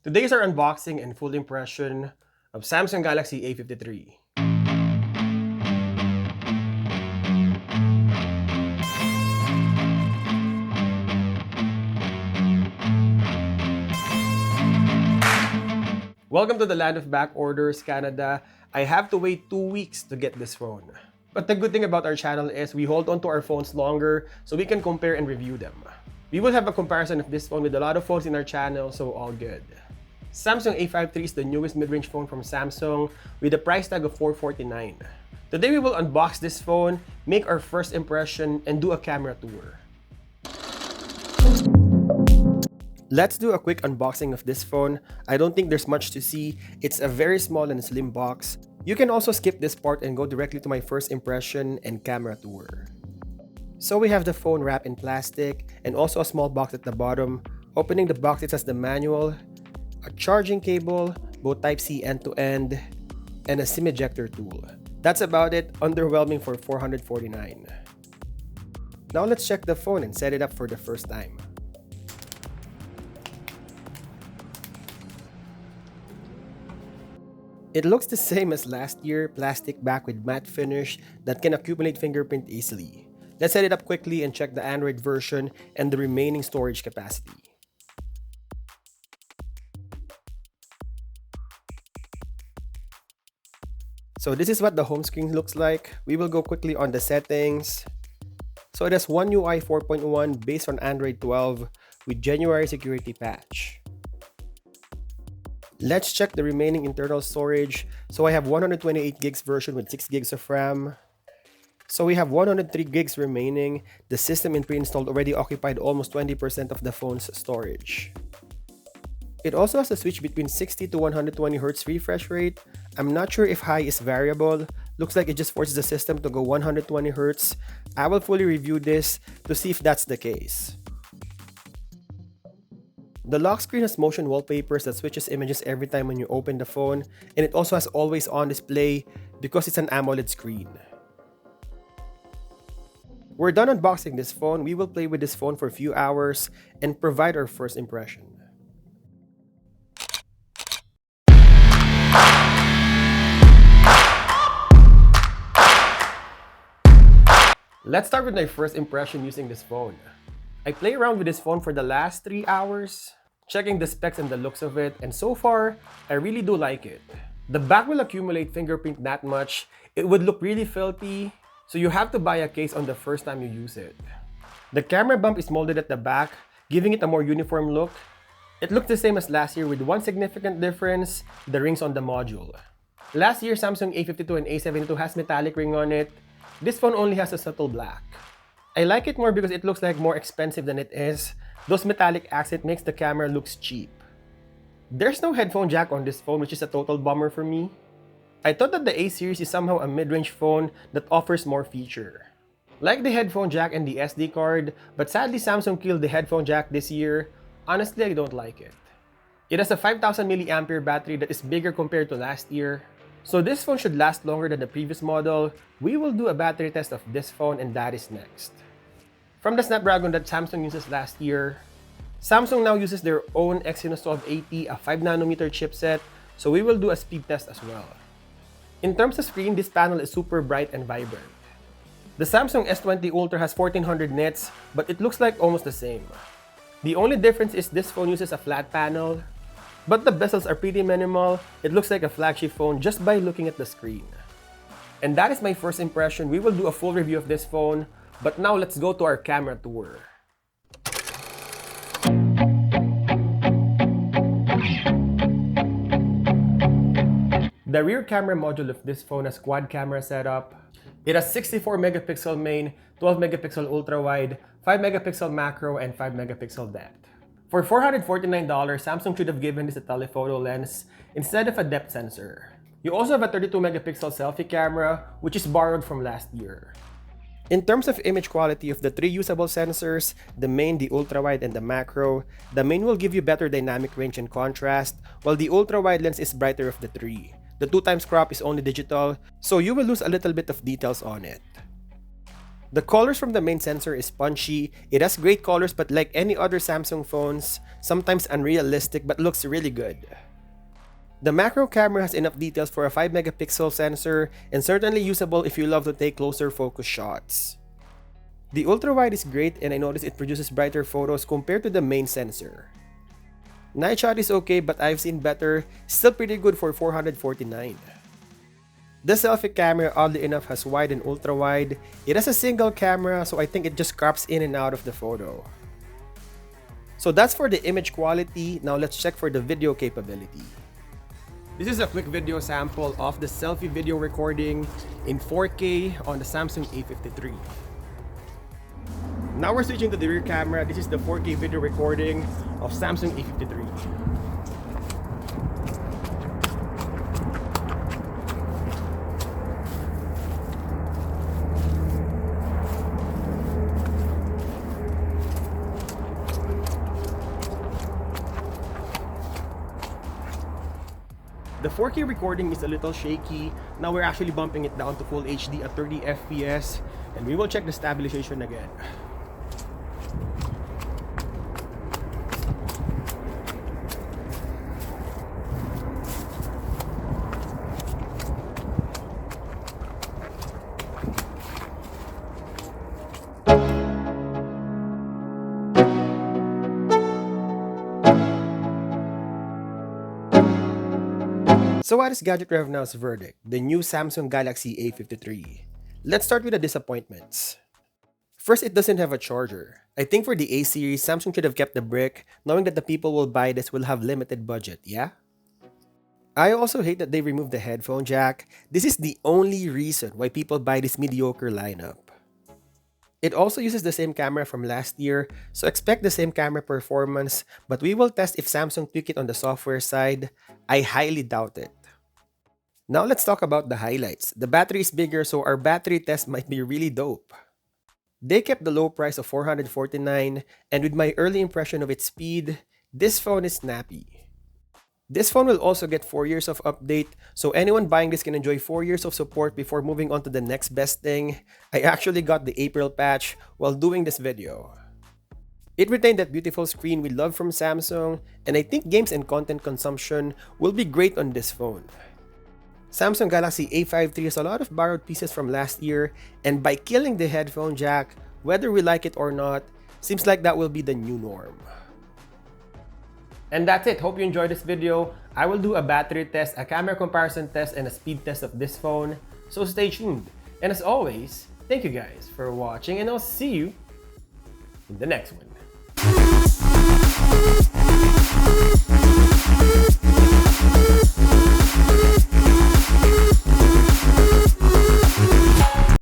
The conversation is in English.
Today is our unboxing and full impression of Samsung Galaxy A53. Welcome to the land of back orders, Canada. I have to wait 2 weeks to get this phone. But the good thing about our channel is we hold on to our phones longer so we can compare and review them. We will have a comparison of this phone with a lot of phones in our channel, so all good. Samsung A53 is the newest mid-range phone from Samsung with a price tag of $449. Today we will unbox this phone, make our first impression, and do a camera tour. Let's do a quick unboxing of this phone. I don't think there's much to see. It's a very small and slim box. You can also skip this part and go directly to my first impression and camera tour. So we have the phone wrapped in plastic and also a small box at the bottom. Opening the box, it has the manual, a charging cable, both Type-C end-to-end, and a SIM ejector tool. That's about it. Underwhelming for $449. Now let's check the phone and set it up for the first time. It looks the same as last year, plastic back with matte finish that can accumulate fingerprint easily. Let's set it up quickly and check the Android version and the remaining storage capacity. So this is what the home screen looks like. We will go quickly on the settings. So it has One UI 4.1 based on Android 12 with January security patch. Let's check the remaining internal storage. So I have 128 gigs version with 6 gigs of RAM. So we have 103 gigs remaining. The system in pre-installed already occupied almost 20% of the phone's storage. It also has a switch between 60 to 120 Hz refresh rate. I'm not sure if high is variable. Looks like it just forces the system to go 120 Hz. I will fully review this to see if that's the case. The lock screen has motion wallpapers that switches images every time when you open the phone, and it also has always on display because it's an AMOLED screen. We're done unboxing this phone. We will play with this phone for a few hours and provide our first impression. Let's start with my first impression using this phone. I play around with this phone for the last 3 hours, checking the specs and the looks of it, and so far, I really do like it. The back will accumulate fingerprint that much. It would look really filthy, so you have to buy a case on the first time you use it. The camera bump is molded at the back, giving it a more uniform look. It looks the same as last year with one significant difference, the rings on the module. Last year, Samsung A52 and A72 has metallic ring on it. This phone only has a subtle black. I like it more because it looks like more expensive than it is. Those metallic accent makes the camera looks cheap. There's no headphone jack on this phone, which is a total bummer for me. I thought that the A series is somehow a mid-range phone that offers more feature. Like the headphone jack and the SD card, but sadly Samsung killed the headphone jack this year. Honestly, I don't like it. It has a 5000 mAh battery that is bigger compared to last year. So this phone should last longer than the previous model. We will do a battery test of this phone and that is next. From the Snapdragon that Samsung uses last year, Samsung now uses their own Exynos 1280, a 5nm chipset, so we will do a speed test as well. In terms of screen, this panel is super bright and vibrant. The Samsung S20 Ultra has 1400 nits, but it looks like almost the same. The only difference is this phone uses a flat panel, but the bezels are pretty minimal. It looks like a flagship phone just by looking at the screen. And that is my first impression. We will do a full review of this phone, but now let's go to our camera tour. The rear camera module of this phone has quad camera setup. It has 64 megapixel main, 12 megapixel ultra wide, 5 megapixel macro, and 5 megapixel depth. For $449, Samsung should have given this a telephoto lens instead of a depth sensor. You also have a 32 megapixel selfie camera, which is borrowed from last year. In terms of image quality of the 3 usable sensors, the main, the ultra-wide, and the macro, the main will give you better dynamic range and contrast, while the ultra-wide lens is brighter of the 3. The 2x crop is only digital, so you will lose a little bit of details on it. The colors from the main sensor is punchy. It has great colors, but like any other Samsung phones, sometimes unrealistic but looks really good. The macro camera has enough details for a 5 megapixel sensor and certainly usable if you love to take closer focus shots. The ultra wide is great, and I noticed it produces brighter photos compared to the main sensor. Night shot is okay, but I've seen better, still pretty good for $449. The selfie camera, oddly enough, has wide and ultra wide. It has a single camera, so I think it just crops in and out of the photo. So that's for the image quality. Now let's check for the video capability. This is a quick video sample of the selfie video recording in 4K on the Samsung A53. Now we're switching to the rear camera. This is the 4K video recording of Samsung A53. The 4K recording is a little shaky. Now we're actually bumping it down to full HD at 30 FPS, and we will check the stabilization again. So what is Gadget Rev Now's verdict? The new Samsung Galaxy A53. Let's start with the disappointments. First, it doesn't have a charger. I think for the A series, Samsung should have kept the brick, knowing that the people who will buy this will have limited budget, yeah? I also hate that they removed the headphone jack. This is the only reason why people buy this mediocre lineup. It also uses the same camera from last year, so expect the same camera performance, but we will test if Samsung tweak it on the software side. I highly doubt it. Now let's talk about the highlights. The battery is bigger, so our battery test might be really dope. They kept the low price of $449, and with my early impression of its speed, this phone is snappy. This phone will also get 4 years of update, so anyone buying this can enjoy 4 years of support before moving on to the next best thing. I actually got the April patch while doing this video. It retained that beautiful screen we love from Samsung, and I think games and content consumption will be great on this phone. Samsung Galaxy A53 has a lot of borrowed pieces from last year, and by killing the headphone jack, whether we like it or not, seems like that will be the new norm. And that's it. Hope you enjoyed this video. I will do a battery test, a camera comparison test, and a speed test of this phone, so stay tuned. And as always, thank you guys for watching, and I'll see you in the next one.